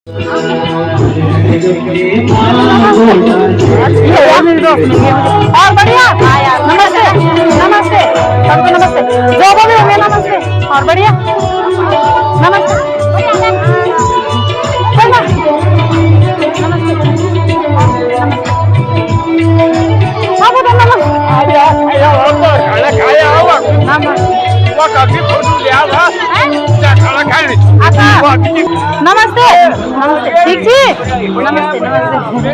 और बढ़िया। नमस्ते नमस्ते सबको नमस्ते, जो भी होंगे नमस्ते। और बढ़िया नमस्ते। नमस्ते ठीक जी। नमस्ते नमस्ते।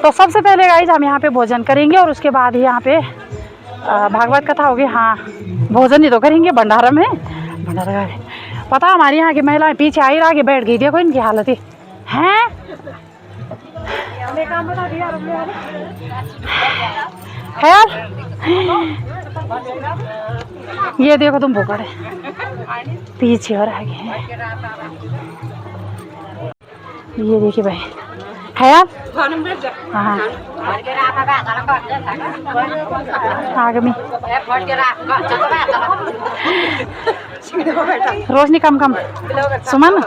तो सबसे पहले गाइज हम यहाँ पे भोजन करेंगे और उसके बाद ही यहाँ पे भागवत कथा होगी। हाँ भोजन ही तो करेंगे भंडारा में। भंडारा पता हमारे यहाँ की महिलाएं पीछे आई आगे बैठ गई, देखो इनकी हालत ही हैं। यार ये देखो तुम भूखा है पीछे और आगे है। ये देखिए भाई है यार। हाँ आगे में रोशनी कम कम सुमन।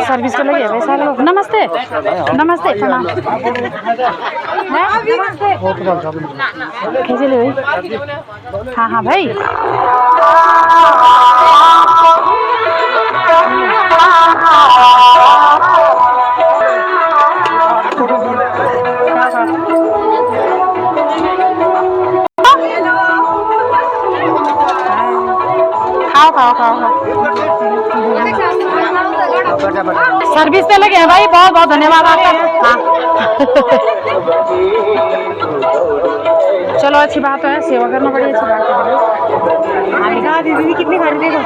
सर्विस को लगे भाई सारे लोग। नमस्ते नमस्ते प्रणाम। कैसे ले भाई? हाँ हाँ भाई खाओ खाओ खाओ खाओ। सर्विस पे लगे हैं भाई, बहुत बहुत धन्यवाद आपका। हाँ चलो अच्छी बात है, सेवा करना बड़ी अच्छी बात है। दीदी कितनी खाली देखो।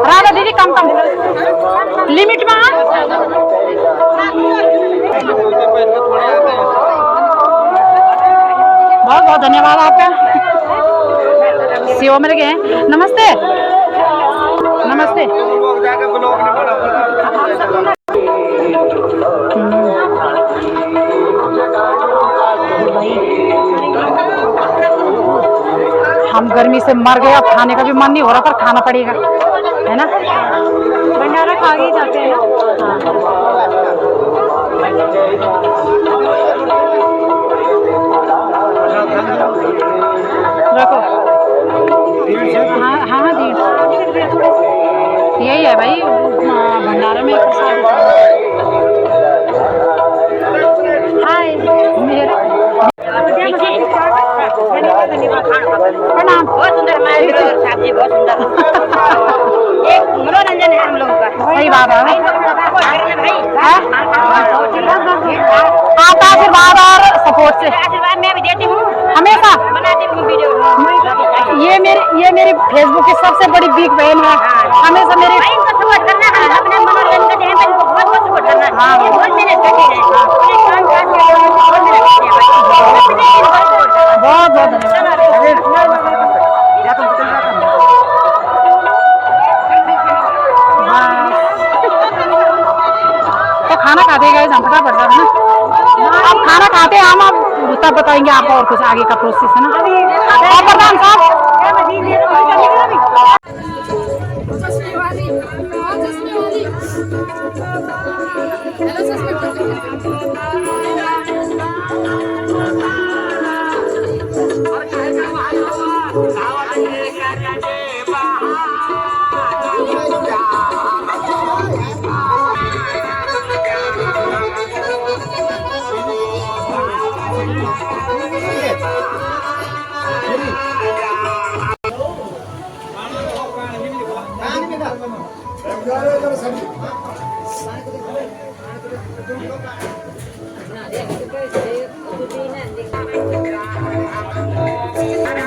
राधा दीदी कम कम लिमिट में। बहुत बहुत धन्यवाद आपका, सेवा में लगे हैं। नमस्ते नमस्ते। हम गर्मी से मर गए, अब खाने का भी मन नहीं हो रहा, पर खाना पड़ेगा है ना। भंडारा खा के ही जाते हैं ना। रखो। हाँ हाँ दी यही है भाई भंडारा में। हाय मेरा प्रणाम। बहुत सुंदर सब्जी, बहुत सुंदर। एक मनोरंजन है हम लोगों का। सही बात है भाई। आशीर्वाद और सपोर्ट से आशीर्वाद मैं भी देती हूँ, हमेशा बनाती हूँ वीडियो। ये मेरी फेसबुक की सबसे बड़ी बिग बहन है। हमेशा मेरे सपोर्ट करना है, अपने मनोरंजन है इनको बहुत बहुत सपोर्ट करना है। हाँ बहुत मेहनत करती है, बहुत बहुत धन्यवाद। तो खाना खाते गए हम फटाफट है ना। अब खाना खाते हम अब तब बताएंगे आपको और कुछ आगे का प्रोसेस है ना। और प्रधान साहब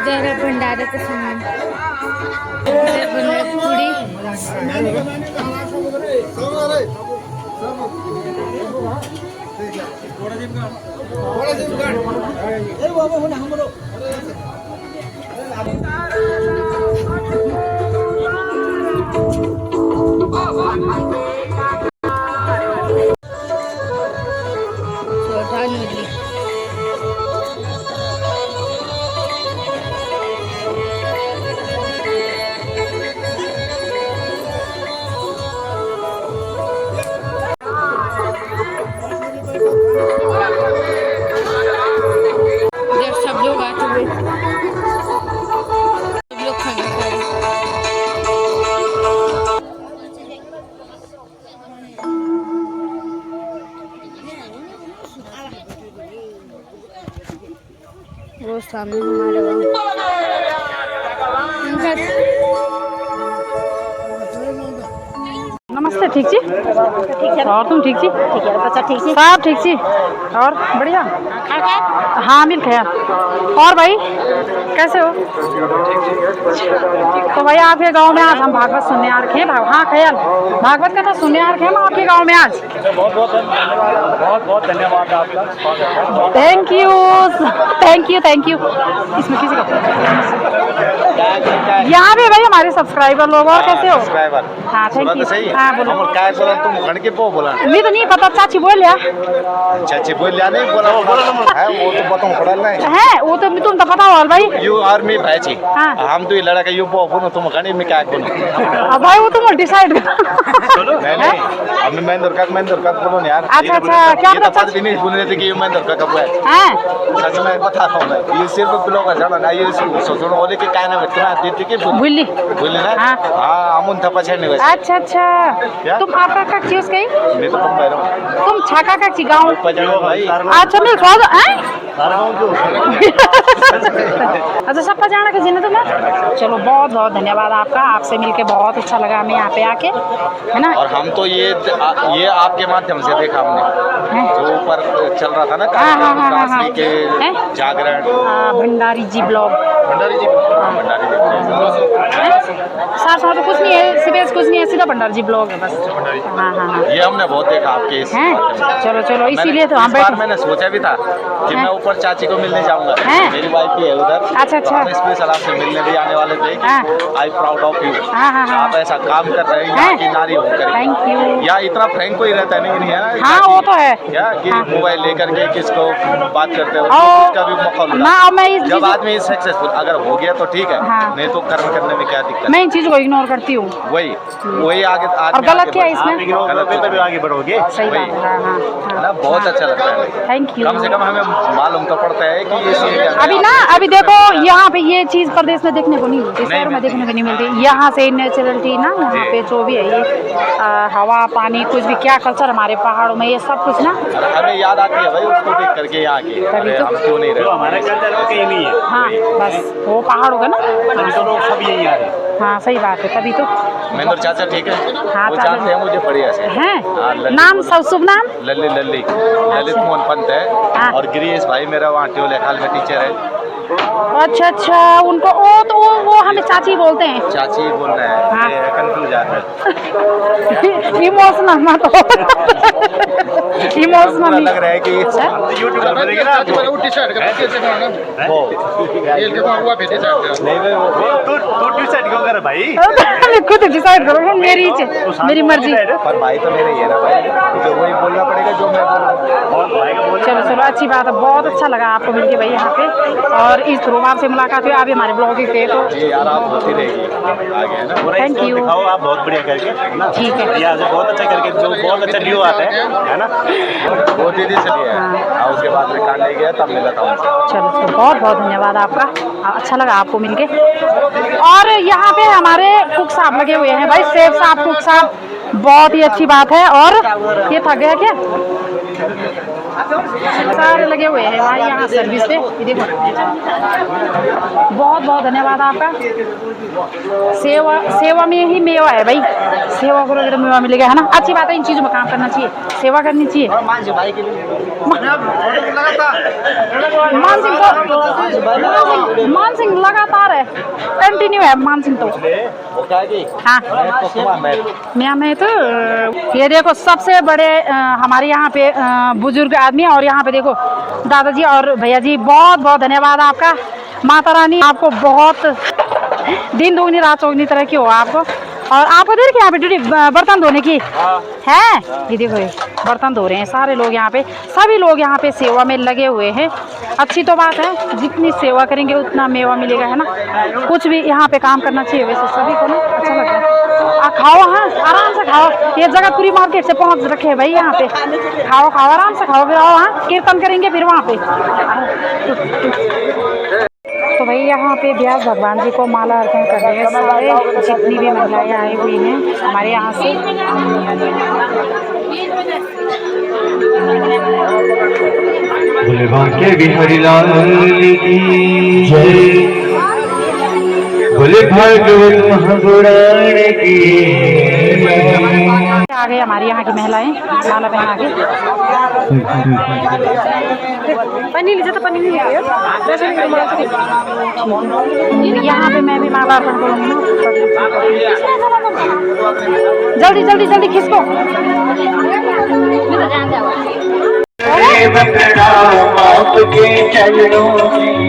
जरा भंडाऱ्याचं सामान पुडी वो सामने हमारे नमस्ते। ठीक छी? ठीक है। और तुम ठीक छी? ठीक है। बच्चा ठीक छी? सब ठीक छी। और बढ़िया? हाँ मिल गया। और भाई कैसे हो? तो भाई आपके गांव में आज हम भागवत सुनने आ रखे हैं। हाँ ख्याल भागवत कथा सुनने आ रखे हैं हम आपके गांव में आज। बहुत धन्यवाद आपका। Thank you thank you thank you. इसमें किसी का यहाँ पे भाई हमारे सब्सक्राइबर लोग। और कैसे हो? हाँ थैंक यू। हाँ बोलो। तुम घर के पो बोला नहीं तो नहीं पता। चाची बोल लिया। चाची बोल लिया नहीं बोला है वो तो बताऊं पड़ा नहीं है वो तो तुम तो पता हो भाई। यू आर्मी भाई जी। हाँ। हम तो ये लड़का यू पो बोलो तुम घणी में क्या बोलो भाई वो तुम डिसाइड चलो नहीं अब मैं दरकार बोलो यार। अच्छा अच्छा क्या ये तो बात भी नहीं बोल रहे थे कि मैं दरकार कब है। सच में बता रहा हूं मैं ये सिर्फ ब्लॉग का जाना ये सोचो बोले कि काय ना तुम्हारा देती के बुल्ली बोले ना। हां अमुन था पछाड़ने वैसे। अच्छा अच्छा तुम आपका का चीज कहीं मैं तो तुम बैरो तुम छाका का ची गांव पछाड़ो भाई। अच्छा मिल खा दो हैं अच्छा सब पजाना के जिन्हें तुम्हें। चलो बहुत बहुत धन्यवाद आपका। आपसे मिलके बहुत अच्छा लगा हमें यहाँ पे आके है ना। और हम तो ये आपके माध्यम से देखा हमने जो ऊपर चल रहा था ना के जागरण भंडारी जी ब्लॉग। भंडारी जी साथ साथ कुछ नहीं है सीबीएस कुछ नहीं है सीधा भंडारी जी ब्लॉग है बस। हाँ ये हमने बहुत देखा आपके इस चलो चलो इसीलिए तो हम बैठे। मैंने सोचा भी था कि मैं ऊपर चाची को मिलने जाऊंगा। मेरी वाइफ भी है उधर। अच्छा अच्छा स्पेशल आपसे मिलने भी आने वाले थे। I proud of you. आप ऐसा काम कर रहे हैं यहाँ की नारी होकर। Thank you. या इतना फ्रैंक कोई रहता नहीं है। हाँ वो तो है क्या कि मोबाइल लेकर के किसको बात करते हो उसका भी मौका मिला। जब आदमी सक्सेसफुल अगर हो गया तो ठीक है। नहीं तो कर्म करने में क्या दिक्कत। मैं इन चीजों को इग्नोर करती हूँ। वही आगे और गलत क्या है इसमें? गलत है तभी आगे बढ़ोगे। सही बात है। ना बहुत अच्छा लगता है। Thank you. कम से कम हमें मालूम तो पड़ता है कि ये अभी ना अभी देखो यहाँ पे ये चीज प्रदेश में देखने को नहीं मिलती शहरों में देखने को नहीं मिलती। यहाँ से नेचुरलिटी ना यहाँ पे जो भी है ये हवा पानी कुछ भी क्या कल्चर हमारे पहाड़ों में ये सब कुछ ना हमें याद आती है भाई उसको देख करके यहाँ की। हम क्यों नहीं रहे हमारे कल्चर में कहीं नहीं है। हाँ बस वो पहाड़ों का ना तो लोग सब यही आ रहे हैं। हाँ सही बात है तभी तो। महेंद्र चाचा ठीक है। हाँ वो जानते हैं मुझे बढ़िया से हैं। नाम सब शुभ नाम ललित मोहन पंत है। और गिरीश भाई मेरा वहाँ ट्योले खाल में टीचर है। अच्छा अच्छा उनको वो हमें चाची बोलते हैं। चाची बोल रहे हैं कंफ्यूज आता है। इमोशनल मत हो इमोशनल लग रहा है कि यूट्यूब पर देखिए ना वो टी-शर्ट का कैसे बनाना वो ये के पास हुआ भेजे चाहते नहीं वो तो टी-शर्ट क्यों कर भाई खुद डिसाइड करो मेरी मर्जी। पर भाई तो मेरे ही है ना भाई तो वही बोलना पड़ेगा जो मैं बोल भाई का बोल। चलो चलो अच्छी बात है। बहुत अच्छा लगा आपको मिलके भाई यहाँ पे। और इस प्रोग्राम से मुलाकात हुई आप हमारे ब्लॉग पे तो जी यार आप होती रहेगी आगे है ना। Thank you. दिखाओ आप बहुत बढ़िया करके ना। ठीक है यहाँ से बहुत अच्छा करके जो बहुत अच्छा व्यू आता है ना वो दीदी से लिया है। उसके बाद में कान ले गया तब मिला था उनसे। चलो चलो बहुत बहुत धन्यवाद आपका। अच्छा लगा आपको मिलके। और यहाँ पे हमारे कुक साहब लगे हुए हैं भाई शेफ साहब कुक साहब बहुत ही अच्छी बात है। और ये थक गया क्या सारे लगे हुए हैं भाई यहाँ सर्विस पे। देखो बहुत बहुत धन्यवाद आपका। सेवा में ही मेवा है भाई। सेवा करोगे तो मेवा मिलेगा है ना। अच्छी बात है इन चीज़ों में काम करना चाहिए सेवा करनी चाहिए। मान सिंह लगातार है कंटिन्यू है मान सिंह तो। हाँ मैं तो ये देखो सबसे बड़े हमारे यहाँ पे बुजुर्ग आदमी। और यहाँ पे देखो दादाजी और भैया जी बहुत बहुत धन्यवाद आपका। माता रानी आपको बहुत दिन दोगुनी रात चौगुनी तरह की हो आपको। और आपको देख यहाँ पे ड्यूटी बर्तन धोने की है। ये देखो ये बर्तन धो रहे हैं सारे लोग यहाँ पे। सभी लोग यहाँ पे सेवा में लगे हुए हैं। अच्छी तो बात है जितनी सेवा करेंगे उतना मेवा मिलेगा है ना। कुछ भी यहाँ पे काम करना चाहिए वैसे सभी को ना अच्छा लगता है। खाओ हाँ आराम से खाओ। ये जगतपुरी मार्केट से पहुँच रखे हैं भाई यहाँ पे। खाओ खाओ आराम से खाओ फिर आओ हाँ कीर्तन करेंगे फिर वहाँ पे। तो भाई यहाँ पे व्यास भगवान जी को माला अर्पण कर रहे हैं सारे जितनी भी महिलाएं आई हुई हैं हमारे यहाँ से। बोले बांके बिहारी लाल की जय, बोले भागवत महापुराण की। आ गए हमारी यहाँ की महिलाएं माला पहना के। पन्नी लीजिए तो पन्नी नहीं है यहाँ पे। मैं भी माला अर्पण करूँगी ना। जल्दी जल्दी जल्दी खिसको। आपके चरणों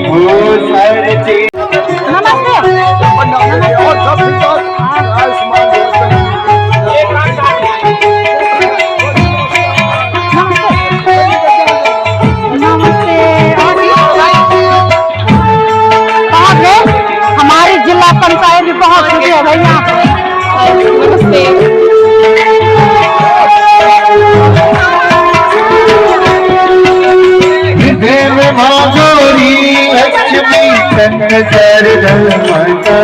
वो सारथी। नमस्ते। हमारी जिला पंचायत भी बहुत खुशी है भाई यहाँ पे। नमस्ते। माधुरी लक्ष्मी संग सरल माता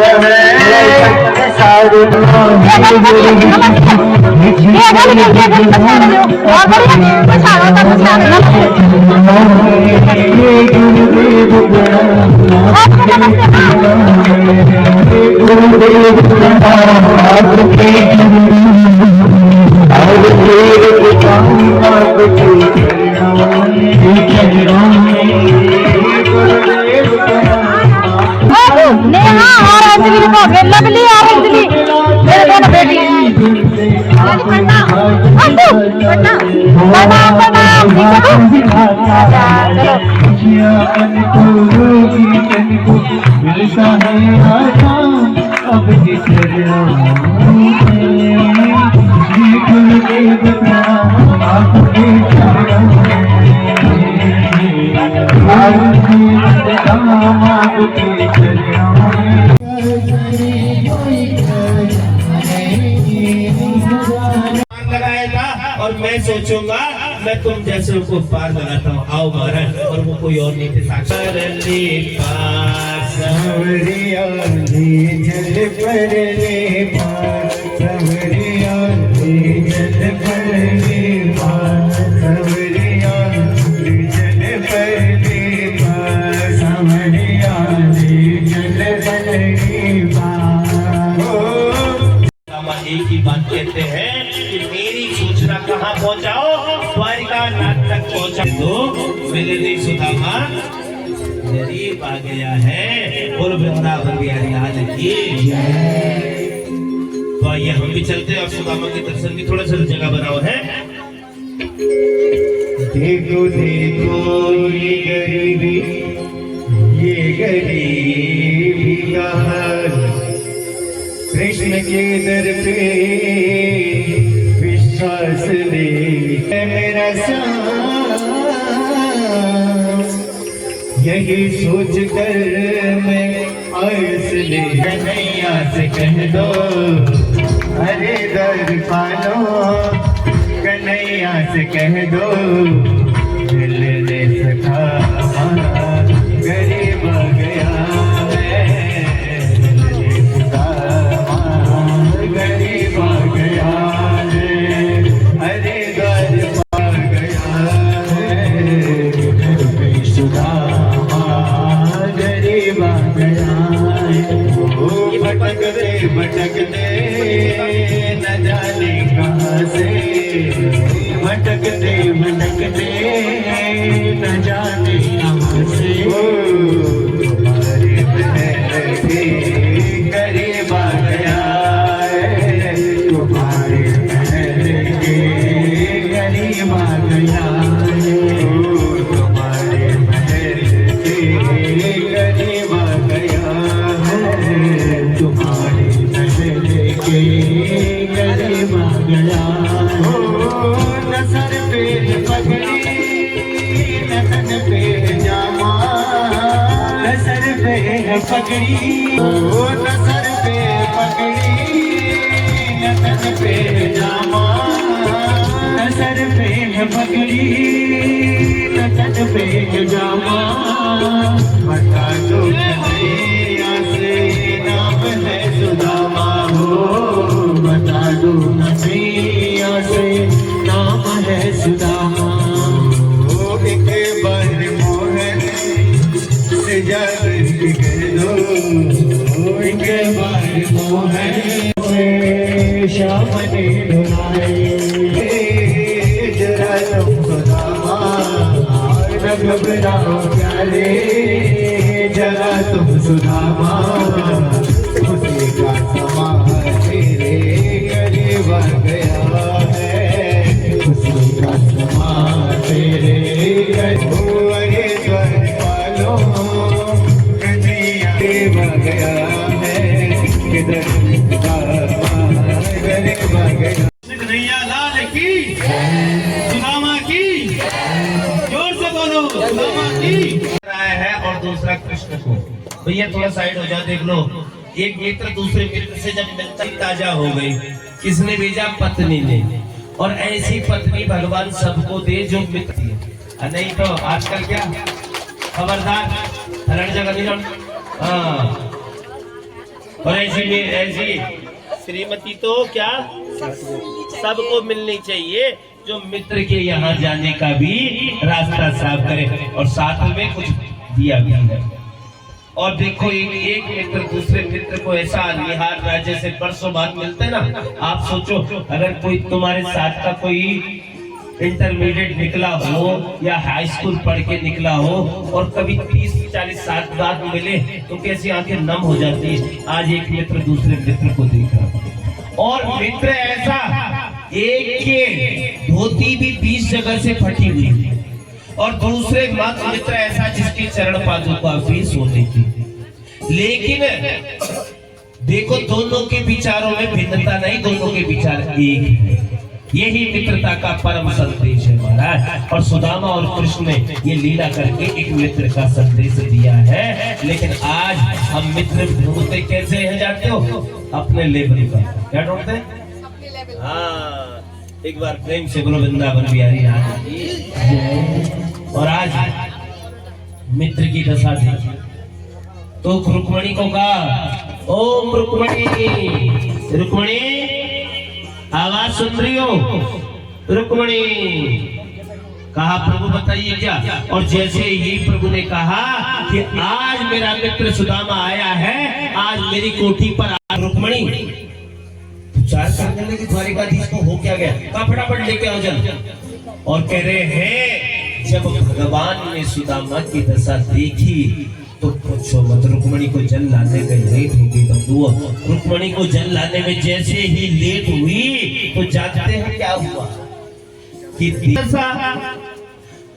नेहा और अंजलि को लवली और अंजलि मेरे दोनों बेटी। और मैं सोचूंगा मैं तुम जैसे को पार लगाता हूँ। आओ महाराज। और वो कोई और नहीं थे साक्षात एक ही बात कहते हैं कि मेरी सूचना कहाँ पहुँचाओ, द्वारिका नाथ तक पहुँचा दो। मेरे लिए सुदामा गरीब आ गया है। बोल वृंदावन बिहारी लाल की। तो आइए हम भी चलते हैं और सुदामा के दर्शन की थोड़ा सा जगह बनाओ है। देखो देखो ये गरीबी का हाल, कृष्ण के दर पे विश्वास ले मेरा यही सोच कर मैं आस ले कन्हैया से कह दो अरे दर पालो, कन्हैया से कह दो दिल ने सखा गरीब आ गया भटकते न जाने कहाँ से, भटकते भटकते न जाने कहाँ से। तुम्हारे महल के करीब आ गया है, तुम्हारे महल के करीब आ गया है, तुम्हारे महल के करीब आ गया है, तुम्हारे करीब आ गया। न सर पे पगड़ी न तन पे जामा, न सर पे पगड़ी न सर पे पगड़ी न तन पे जामा, न सर पे पगड़ी न तन पे जामा। बता दो कन्हैया से नाम है सुदामा हो, बता दो कन्हैया से नाम है सुदामा। एक बार श्याम ने रुलाए। जरा तुम सुदामा न घबराओ प्यारे, जरा तुम सुदामा खुशी का समा तेरे करीब आ गया है, खुशी का समा तेरे करीब स्वर पालो कन्हैया करीब आ गया है, किधर कन्हैया लाल की, सुदामा की, जोर से बोलो सुदामा की। है और दूसरा कृष्ण को। भैया थोड़ा साइड हो जाओ, देख लो। एक मित्र दूसरे मित्र से जब मिलता ही ताजा हो गई, किसने भेजा? पत्नी ने। और ऐसी पत्नी भगवान सबको दे जो मित्र है, नहीं तो आजकल क्या खबरदार हर जगह नहीं। हाँ, और ऐसी श्रीमती तो क्या सबको मिलनी चाहिए जो मित्र के यहाँ जाने का भी रास्ता साफ करे और साथ में कुछ दिया भी है। और देखो एक मित्र दूसरे मित्र को ऐसा निहार रहा है जैसे परसों बाद मिलते हैं ना। आप सोचो अगर कोई तुम्हारे साथ का कोई इंटरमीडिएट निकला हो या हाई स्कूल पढ़ के निकला हो और कभी 30-40 साल बाद मिले तो कैसी आंखें नम हो जाती है। आज एक मित्र दूसरे मित्र को देख रहा और मित्र ऐसा एक के धोती भी 20 जगह से फटी हुई और दूसरे मित्र ऐसा जिसकी चरण पादुका भी सोने की। लेकिन देखो दोनों के विचारों में भिन्नता नहीं, दोनों के विचार एक है। यही मित्रता का परम संदेश है महाराज। और सुदामा और कृष्ण ने ये लीला करके एक मित्र का संदेश दिया है। लेकिन आज हम मित्र ढूंढते कैसे हैं जानते हो? अपने लेवल का। क्या ढूंढते हैं? हाँ, एक बार प्रेम से बोलो वृंदावन बिहारी राज। और आज मित्र की दशा देखी तो रुक्मणी को कहा, ओम रुक्मणी, रुक्मणी आवाज सुन रही हो? रुक्मणी कहा प्रभु बताइए क्या? और जैसे ही प्रभु ने कहा कि आज मेरा मित्र सुदामा आया है, आज मेरी कोठी पर रुक्मणी विचार करने लगी द्वारिकाधीश को हो क्या गया? कहा फटाफट लेके आओ जल्द। और कह रहे हैं जब भगवान ने सुदामा की दशा देखी तो पूछो मत, रुक्मणी को जल लाने में लेट हो गई। तब रुक्मणी को जल लाने में जैसे ही लेट हुई तो जानते हैं क्या हुआ कि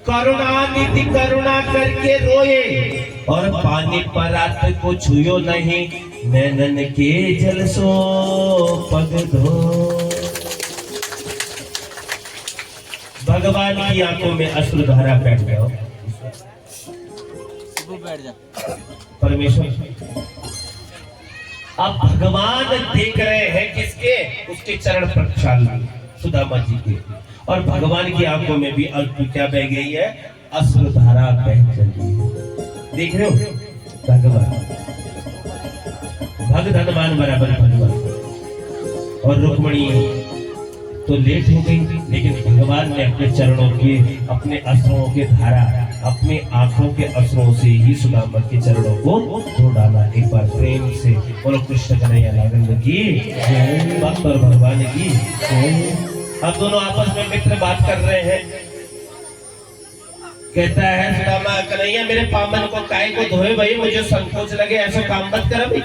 करुणानिधि करुणा करके रोए और पानी परात को छुयो नहीं, नैनन के जल सो पग धो। भगवान की आंखों में अश्रुधारा बैठ गया। परमेश्वर अब भगवान देख रहे हैं किसके? उसके चरण प्रक्षालना सुदामा जी के। और भगवान की आंखों में भी क्या बह गई है? अश्रुधारा बह चली है। देख रहे हो भगवान भग धनवान बराबर भगवान। और रुक्मणी तो लेट हो गई, लेकिन भगवान ने अपने चरणों के अपने अश्रुओं के धारा अपने आंखों के अश्रुओं से ही सुदामा के चरणों को धो डाला। एक बार प्रेम से बोलो कृष्ण कन्हैया लाल की भक्त और भगवान की। अब दोनों आपस में मित्र बात कर रहे हैं। कहता है सुदामा कन्हैया मेरे पामन को काहे को धोए भाई, मुझे संकोच लगे, ऐसा काम मत कर भाई।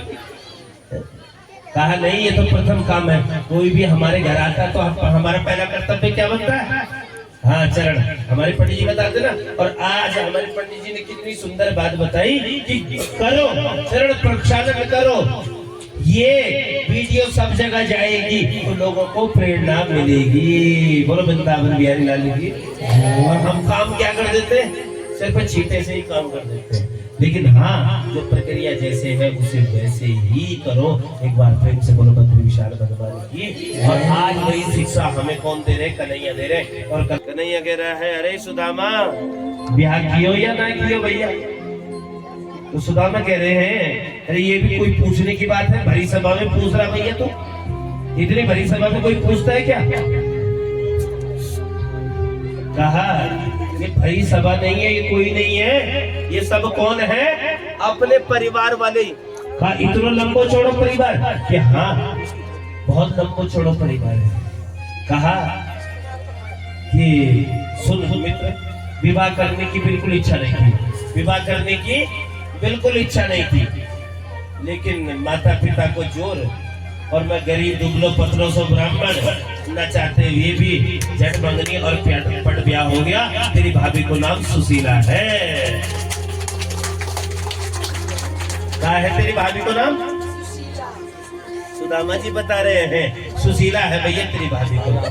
कहा नहीं ये तो प्रथम काम है, कोई भी हमारे घर आता तो हमारा पहला कर्तव्य क्या बनता है? हाँ चरण। हमारे पंडित जी बताते ना। और आज हमारे पंडित जी ने कितनी सुंदर बात बताई कि करो चरण प्रक्षालन करो। ये वीडियो सब जगह जाएगी तो लोगों को प्रेरणा मिलेगी। बोलो वृंदावन बिहारी लाल की। और हम काम क्या कर देते हैं? सिर्फ छींटे से ही काम कर देते हैं। लेकिन हाँ जो प्रक्रिया जैसे है उसे वैसे ही करो। एक बार प्रेम से बोलो बद्री विशाल भगवान की। और आज वही शिक्षा हमें कौन दे रहे? कन्हैया दे रहे। और कन्हैया कह रहा है अरे सुदामा ब्याह कियो या ना कियो भैया? तो सुदामा कह रहे हैं अरे ये भी कोई पूछने की बात है? भरी सभा में पूछ रहा भैया? तो इतनी भरी सभा में कोई पूछता है क्या? कहा ये भरी सभा नहीं है, ये कोई नहीं है, ये सब कौन है? अपने परिवार वाले। कहा इतना लंबो चौड़ो परिवार कि हाँ बहुत लंबो चौड़ो परिवार है। कहा कि सुन मित्र, विवाह करने की बिल्कुल इच्छा नहीं थी, विवाह करने की बिल्कुल इच्छा नहीं थी, लेकिन माता पिता को जोर और मैं गरीब दुबलो पतलो सो ब्राह्मण न चाहते हुए भी झट मंगनी और पट ब्याह हो गया। तेरी भाभी को नाम सुशीला है। क्या है तेरी भाभी को नाम? सुदामा जी बता रहे हैं सुशीला है भैया तेरी भाभी को नाम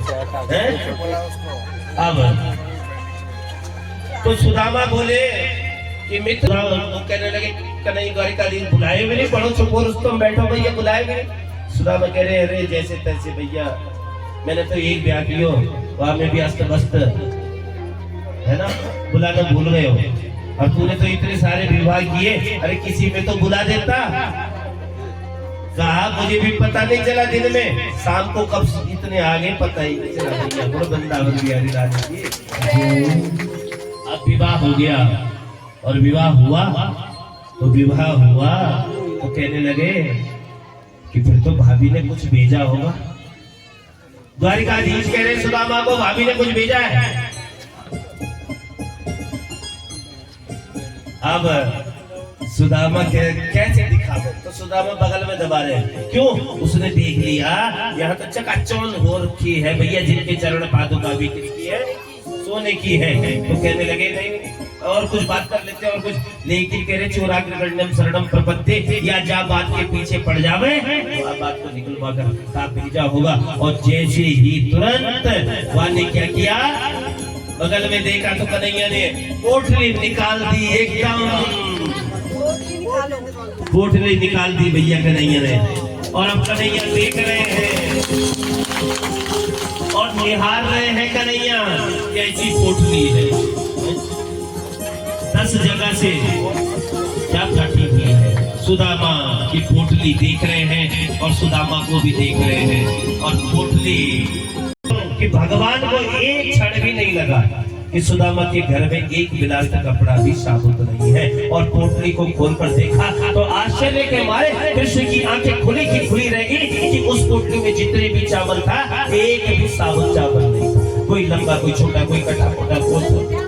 है। अब तो सुदामा बोले कि मित्र, तो कहने लगे कन्हैया द्वारिका दी बुलाए भी नहीं, पढ़ो चुप हो रुस्तम, बैठो भैया, बुलाए भी नहीं। सुदामा कह रहे अरे जैसे तैसे भैया, मैंने तो एक ब्याह किया, वहां में भी अस्त वस्त है ना, बुलाना भूल गए हो। और तूने तो इतने सारे विवाह किए, अरे किसी में तो बुला देता। कहा मुझे भी पता नहीं चला दिन में, शाम को कब इतने आगे पता ही नहीं चला भैया। बड़ा वृंदावन बिहारी राजा जी। अब विवाह हो गया और विवाह हुआ तो कहने लगे कि फिर तो भाभी ने कुछ भेजा होगा। द्वारिकाधीश कह रहे सुदामा को भाभी ने कुछ भेजा है। अब सुदामा कैसे दिखावे, तो सुदामा बगल में दबा रहे, क्यों? उसने देख लिया यहाँ तो चकाचौंध हो रखी है भैया, जिनके चरण पादुका भी किसकी है? सोने की है। तो कहने लगे नहीं और कुछ बात कर लेते और कुछ, लेकिन कह रहे चोराग्रगण्यम शरणम प्रपत्ते, या जा बात के पीछे पड़ जावे तो आप बात को निकलवा कर का भेजा होगा। और जैसे ही तुरंत वाने क्या किया, बगल में देखा तो कन्हैया ने पोटली निकाल दी, एकदम पोटली निकाल दी भैया कन्हैया ने। और अब कन्हैया देख रहे हैं और निहार रहे हैं कन्हैया कैसी पोटली है। 10 जगह से क्या फटी हुई है। सुदामा की पोटली देख रहे हैं और सुदामा को भी देख रहे हैं। और पोटली कि भगवान को एक क्षण भी नहीं लगा कि सुदामा के घर में एक बिलाल का कपड़ा भी साबुत नहीं है। और पोटली को खोलकर देखा तो आश्चर्य के मारे कृष्ण की आंखें खुली की खुली रह गई कि उस पोटली में जितने भी चावल था, एक भी साबुत चावल नहीं था। कोई लंबा, कोई छोटा, कोई कटा मोटा, कोई।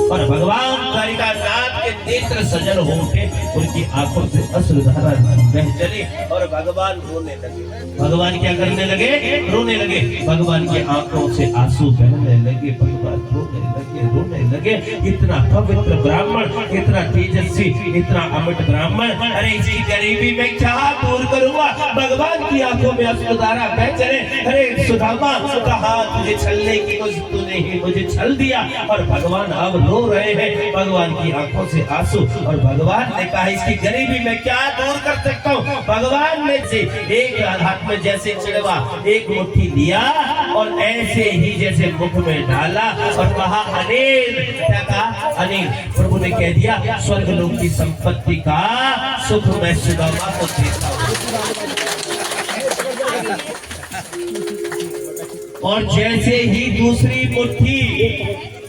और भगवान द्वारिकानाथ के नेत्र सजल हो उठे, उनकी आंखों से अश्रुधारा बह चली और भगवान रोने लगे। भगवान क्या करने लगे? रोने लगे। भगवान की आंखों से आंसू बहने लगे, भगवान रोने लगे। इतना पवित्र ब्राह्मण, इतना तेजस्वी, इतना अमिट ब्राह्मण, अरे इसकी गरीबी में क्या दूर करूंगा? भगवान की आंखों में अश्रुधारा बह चले। अरे सुदामा, कहा तुझे छलने की कोशिश, तूने ही मुझे छल दिया। और भगवान अब रो रहे हैं, भगवान की आंखों से आंसू। और भगवान ने कहा इसकी गरीबी में क्या दूर कर सकता हूँ? भगवान ने से एक हाथ में जैसे चिड़वा एक मुट्ठी लिया और ऐसे ही जैसे मुख में डाला और कहा अनिल। क्या कहा? अनिल। प्रभु ने कह दिया स्वर्ग लोक की संपत्ति का सुख मैं सुदामा को देता हूँ। और जैसे ही दूसरी मुट्ठी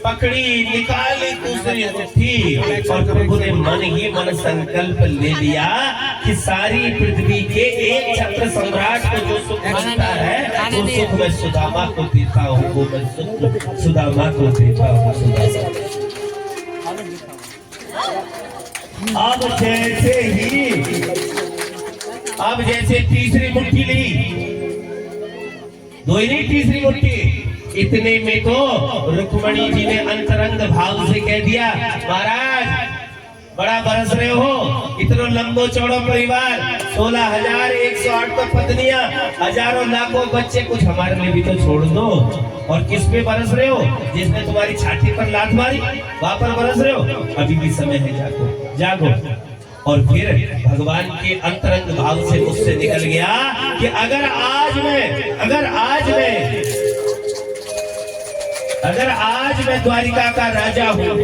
पकड़ी, निकाली दूसरी मुट्ठी, और प्रभु ने मन ही मन संकल्प ले लिया कि सारी पृथ्वी के एक छत्र सम्राट को जो सुख मिलता है वो सुख मैं सुदामा को देता हूँ, वो मैं सुख सुदामा को देता हूँ। अब जैसे तीसरी मुट्ठी ली, दो ही नहीं तीसरी मुट्ठी, इतने में तो रुक्मणी जी ने अंतरंग भाव से कह दिया महाराज बड़ा बरस रहे हो, इतना लंबो चौड़ो परिवार, 16,108 तो पत्नियां, हजारों लाखों बच्चे, कुछ हमारे लिए भी तो छोड़ दो। और किस पे बरस रहे हो? जिसने तुम्हारी छाती पर लात मारी, वहां पर बरस रहे हो? अभी भी समय है, जागो जागो। और फिर भगवान के अंतरंग भाव से मुझसे निकल गया कि अगर आज मैं द्वारिका का राजा हूं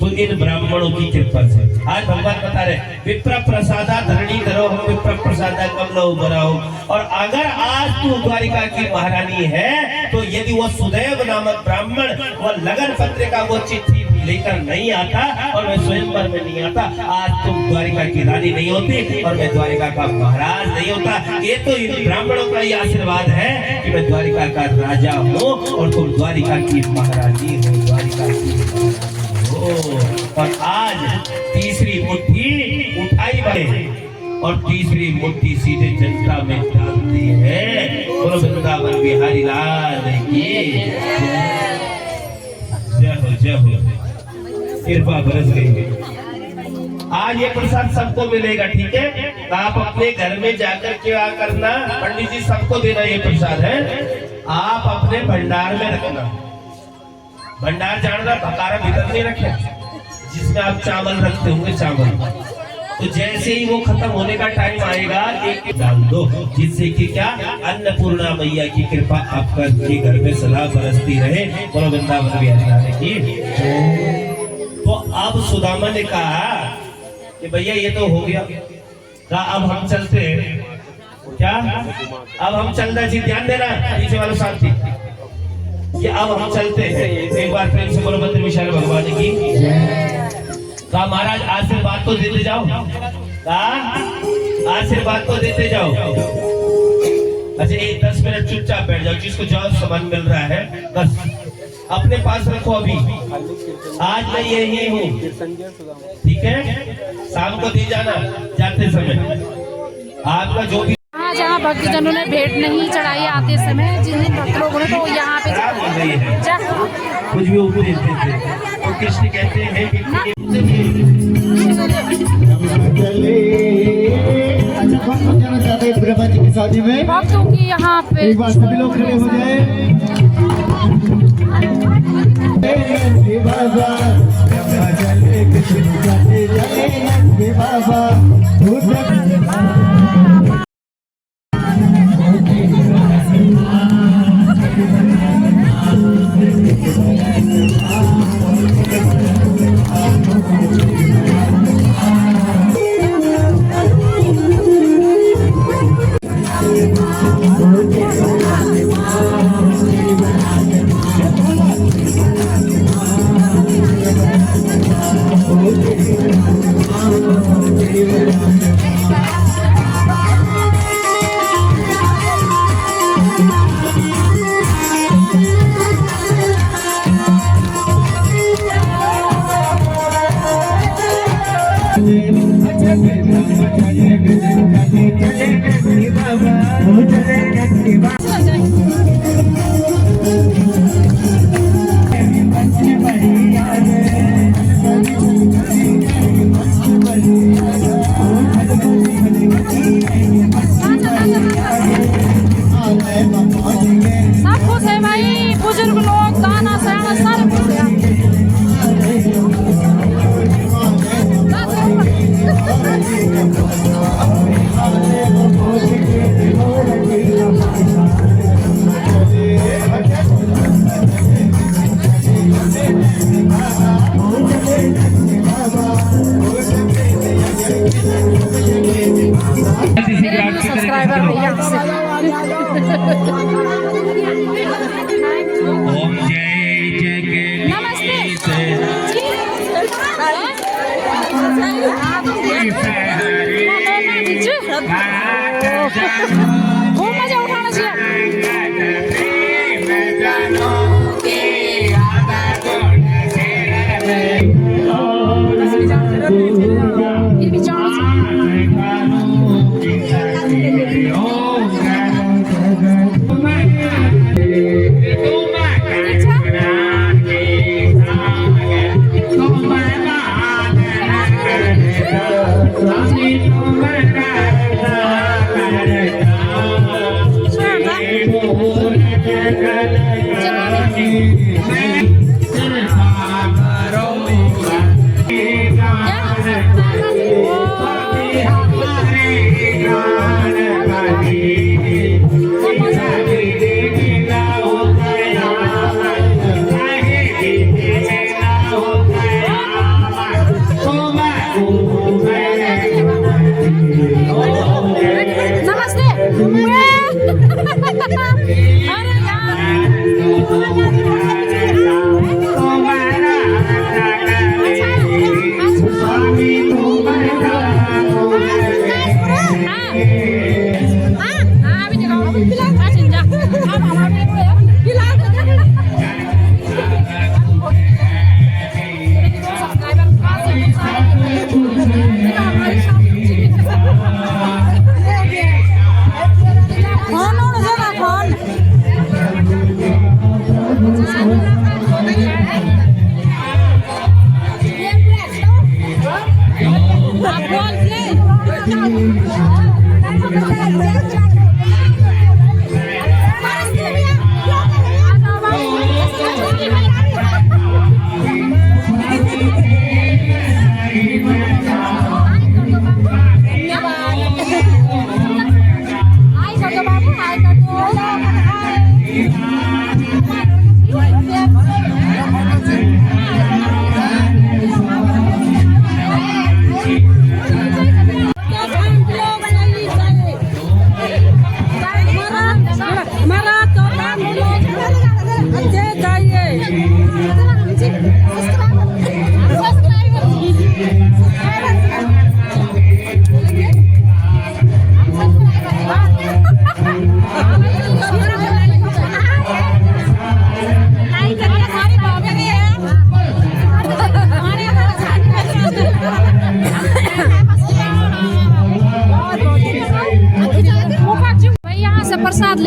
तो इन ब्राह्मणों की कृपा से। आज भगवान बता रहे विप्र प्रसादा धरणी करो, विप्र प्रसादा कमलो बराओ। और अगर आज तू द्वारिका की महारानी है तो यदि वो सुदैव नामक ब्राह्मण वो लगन पत्रिका वो चिट्ठी लेकर नहीं आता और मैं स्वयंवर में नहीं आता, आज तुम द्वारिका की रानी नहीं होती और मैं द्वारिका का महाराज नहीं होता। ये तो इन ब्राह्मणों का ही आशीर्वाद है कि मैं द्वारिका का राजा हूँ और तुम द्वारिका की महारानी हो, द्वारिका की हो। और आज तीसरी मुट्ठी उठाई बने और तीसरी मुट्ठी सीधे जनता में डालती है। बोलो वृंदावन बिहारी लाल की जय हो, जय हो। कृपा बरस गई। आज ये प्रसाद सबको मिलेगा, ठीक है? तो आप अपने घर में जाकर क्या करना, पंडित जी सबको देना ये प्रसाद है, आप अपने भंडार में रखना। भंडार जानना, भकारा भीतर नहीं रखे, जिसमें आप चावल रखते होंगे, चावल। तो जैसे ही वो खत्म होने का टाइम आएगा, एक डाल दो, जिससे कि क्या, अन्नपूर्णा मैया की कृपा आपका के घर में सदा बरसती रहे। बोलो वृंदावन बिहारी की। तो अब सुदामा ने कहा कि भैया ये तो हो गया, कहा अब हम चलते हैं। क्या अब हम चल रहे? जी ध्यान देना पीछे वालों साथी, कि अब हम चलते हैं। एक बार प्रेम से बोलो मंदिर विशाल भगवान की। कहा महाराज आशीर्वाद तो देते जाओ, कहा आशीर्वाद तो देते जाओ। अच्छा 10 मिनट चुपचाप बैठ जाओ, जिसको जो सामान मिल रहा है बस अपने पास रखो। अभी आज मैं यही हूँ, ठीक है? शाम को दे जाना जाते समय आपका जो भी। जहाँ भक्तजनों ने भेंट नहीं चढ़ाई आते समय, जिन भक्त लोगों ने, तो यहाँ पे कुछ भी उपदेश देते तो कृष्ण कहते हैं कि ब्रह्मा जी की शादी में भक्तों की यहाँ पे एक बार सभी लोग खड़े हो जाए। बाबा ब्रह्मा चले कृष्ण जाते जाते बाबा सब खुश है भाई, बुजुर्ग लोग, गाना सयाना सब खुश है। सब्सक्राइबर भैया ओम जय जय नमस्ते। खूब मजा उठाना चाहिए। ये भी जाना Oh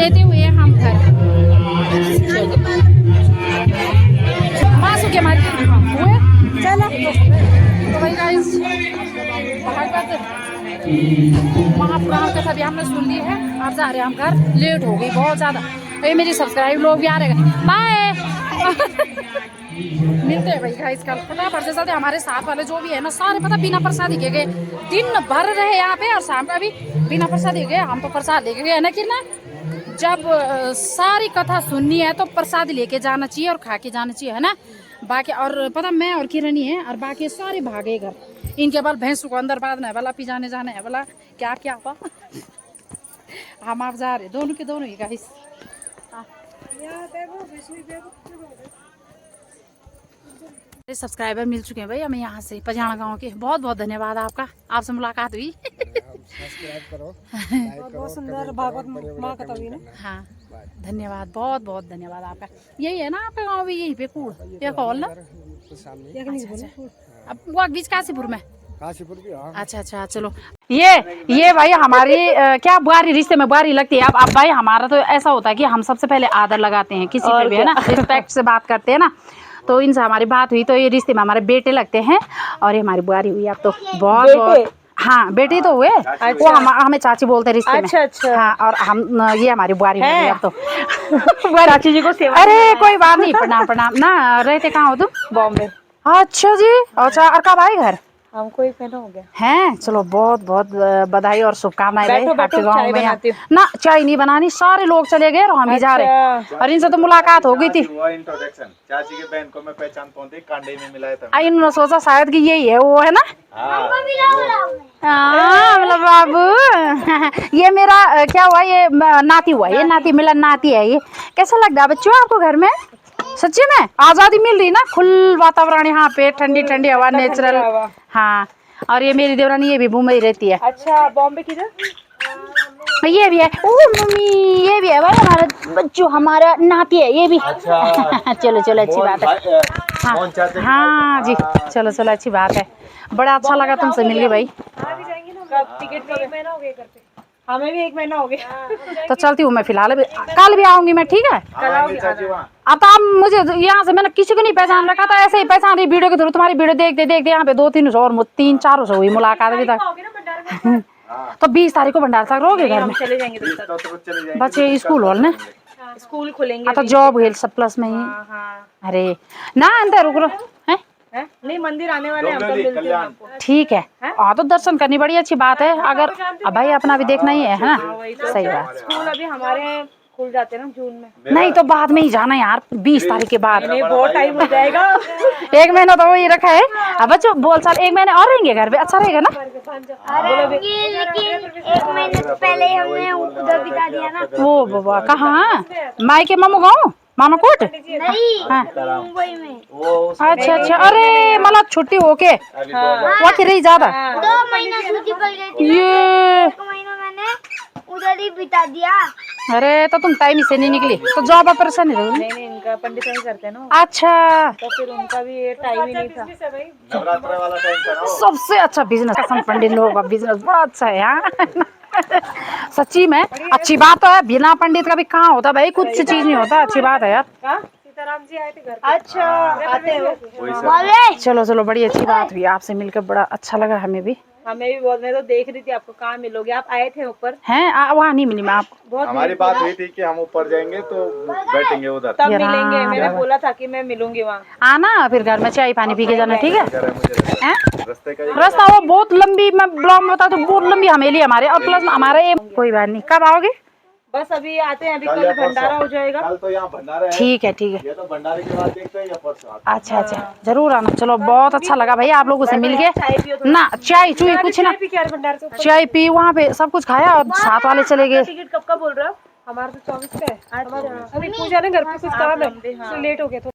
लेते हुए हम घर मासू के मार्केट हुए चला। तो भाई गाइस महापुराण कथा भी हमने सुन ली है। अब जा रहे हैं हम घर, लेट हो गई बहुत ज़्यादा। ये मेरी सब्सक्राइब लोग भी आ रहे हैं, बाय। मिलते हैं भाई गाइस कल। पता परसे साथ हमारे साथ वाले जो भी है ना सारे पता बिना प्रसादी के गए, दिन भर रहे यहाँ पे और शाम का भी बिना प्रसादी गए। हम तो प्रसाद लेके गए ना कि ना, जब सारी कथा सुननी है तो प्रसाद लेके जाना चाहिए और खा के जाना चाहिए, है ना। बाकी और पता मैं और किरण ही है और बाकी सारे भागे घर। इनके बाल भैंसों को अंदर बांधना है वाला, पिजाने जाना है वाला, क्या क्या हुआ। हम आप जा रहे दोनों के दोनों ही गाइस। सब्सक्राइबर मिल चुके हैं भाई हमें यहाँ से पजाना गांव के। बहुत बहुत धन्यवाद आपका, आपसे मुलाकात हुई। सब्सक्राइब करो, बहुत सुंदर भागवत माँ कथा हुई ना। हाँ धन्यवाद, बहुत बहुत धन्यवाद आपका। यही है ना आपका गाँव भी, यहीं पे कूड़ या कॉल ना। अब वो बीच काशीपुर में। काशीपुर भी। अच्छा अच्छा चलो। ये भाई हमारी क्या बुआरी, रिश्ते में बुआरी लगती है। अब भाई हमारा तो ऐसा होता है कि हम सबसे पहले आदर लगाते हैं किसी पे भी, है ना, रिस्पेक्ट से बात करते हैं ना। तो इनसे हमारी बात हुई तो ये रिश्ते में हमारे बेटे लगते हैं और ये हमारी बुआरी हुई। अब तो बहुत बहुत हाँ बेटी तो हुए। अच्छा। वो हमें चाची बोलते हैं रिश्ते में। अच्छा। हाँ और हम ये हमारी बुआरी हुई अब तो। चाची जी को सेवा। अरे कोई बात नहीं, प्रणाम प्रणाम ना। रहते कहाँ हो तुम? बॉम्बे। अच्छा जी, अच्छा। और कब आए घर? हमको 1 महीना हो गया है। चलो बहुत बहुत बधाई और शुभकामनाएं रही आपके गाँव में। ना चाय नहीं बनानी, सारे लोग चले गए और हम भी जा रहे हैं। और इनसे तो मुलाकात हो गई थी। इंट्रोडक्शन चाची के बहन को मैं पहचान पाती, कांडे में मिलाया था। इन्होंने सोचा शायद कि यही है वो, है ना। मतलब बाबू ये मेरा क्या हुआ, ये नाती हुआ, ये नाती मिलन नाती है। ये कैसा लगता है बच्चों आपको घर में? सच्ची में आजादी मिल रही ना, खुल वातावरण यहाँ पे, ठंडी ठंडी हवा, नेचुरल। हाँ और ये मेरी देवरानी ये भी मुंबई रहती है। अच्छा बॉम्बे किधर? ये भी है। ओ मम्मी ये भी है भाई हमारा बच्चों, हमारा नाती है ये भी। अच्छा। चलो चलो अच्छी बात है। हाँ हाँ जी चलो चलो अच्छी बात है। बड़ा अच्छा लगा तुमसे मिल के भाई। हमें भी 1 महीना हो गया। तो चलती हूँ मैं फिलहाल, कल भी आऊंगी मैं, ठीक है। अब आप मुझे यहाँ से मैंने किसी को नहीं पहचान रखा था, ऐसे ही पहचान रही वीडियो के थ्रू। तुम्हारी वीडियो देखते देखते यहाँ पे 2-3 और 3-4 हुई मुलाकात अभी तक। तो 20 तारीख को भंडार तक रहोगे घर में? चले जाएंगे बच्चे स्कूल हॉल ने, स्कूल खुलेंगे तो जॉब हेल्थ सब प्लस में ही। अरे ना अंदर रुक रहो है नहीं, मंदिर आने वाले हम तो मिलते हैं आपको। ठीक है हाँ तो दर्शन करनी बड़ी अच्छी बात है। अगर भाई अपना भी देखना ही है ना। सही बात। स्कूल अभी हमारे खुल जाते हैं ना जून में। नहीं तो बाद में ही जाना यार, 20 तारीख के बाद। बहुत टाइम हो जाएगा। 1 महीना तो वही रखा है। अब बच्चों बोल साल 1 महीने और रहेंगे घर पे, अच्छा रहेगा ना। लेकिन 1 महीने से पहले हमने उधर बिता दिया ना। वो बाबा कहाँ? माई के मामू गाँव, मामा कोट मुंबई में। अच्छा अच्छा। अरे मतलब छुट्टी होके वहाँ रही ज्यादा। 2 महीना छुट्टी पड़ गई थी, ये 1 महीना मैंने उधर ही बिता दिया। अरे तो तुम टाइम से नहीं निकली तो जॉब ऑपरेशन ही नहीं, इनका पंडित नहीं करते ना। अच्छा तो फिर उनका भी टाइम ही नहीं था। नवरात्र वाला टाइम था। सबसे अच्छा बिजनेस कसम, पंडित लोगों का बिजनेस बड़ा अच्छा है यार। सच्ची में अच्छी बात तो है, बिना पंडित का भी कहाँ होता भाई, कुछ चीज नहीं होता। अच्छी बात है यार। सीताराम जी आए थे घर पे। अच्छा आते हो। चलो चलो बड़ी अच्छी बात हुई, आपसे मिलकर बड़ा अच्छा लगा हमें भी बहुत। मैं तो देख रही थी आपको, कहाँ मिलोगे आप? आए थे ऊपर हैं? वहाँ नहीं मिली मैं आपको। हमारी बात हुई थी कि हम ऊपर जाएंगे तो बैठेंगे उधर, तब मिलेंगे। मैंने बोला था कि मैं मिलूंगी वहाँ। आना फिर घर में चाय पानी पी के जाना, ठीक है। रास्ता वो बहुत लंबी, मैं ब्लॉग में बता दूं, बहुत लंबी हमेली हमारे, और प्लस हमारे। कोई बात नहीं, कब आओगे? बस अभी आते हैं, अभी कल भंडारा हो जाएगा। कल तो यहाँ भंडारा है। ठीक है ठीक है। ये तो भंडारे के बाद देखते हैं या परसों। अच्छा अच्छा जरूर आना। चलो बहुत अच्छा लगा भाई आप लोगों से मिलके ना। चाय चुई कुछ ना, चाय पी, वहाँ पे सब कुछ खाया और साथ वाले चले गए। टिकट कब का बोल रहे हो? हमारा तो 24 का है। अभी पूजा ने घर पे कुछ काम है, लेट हो गया।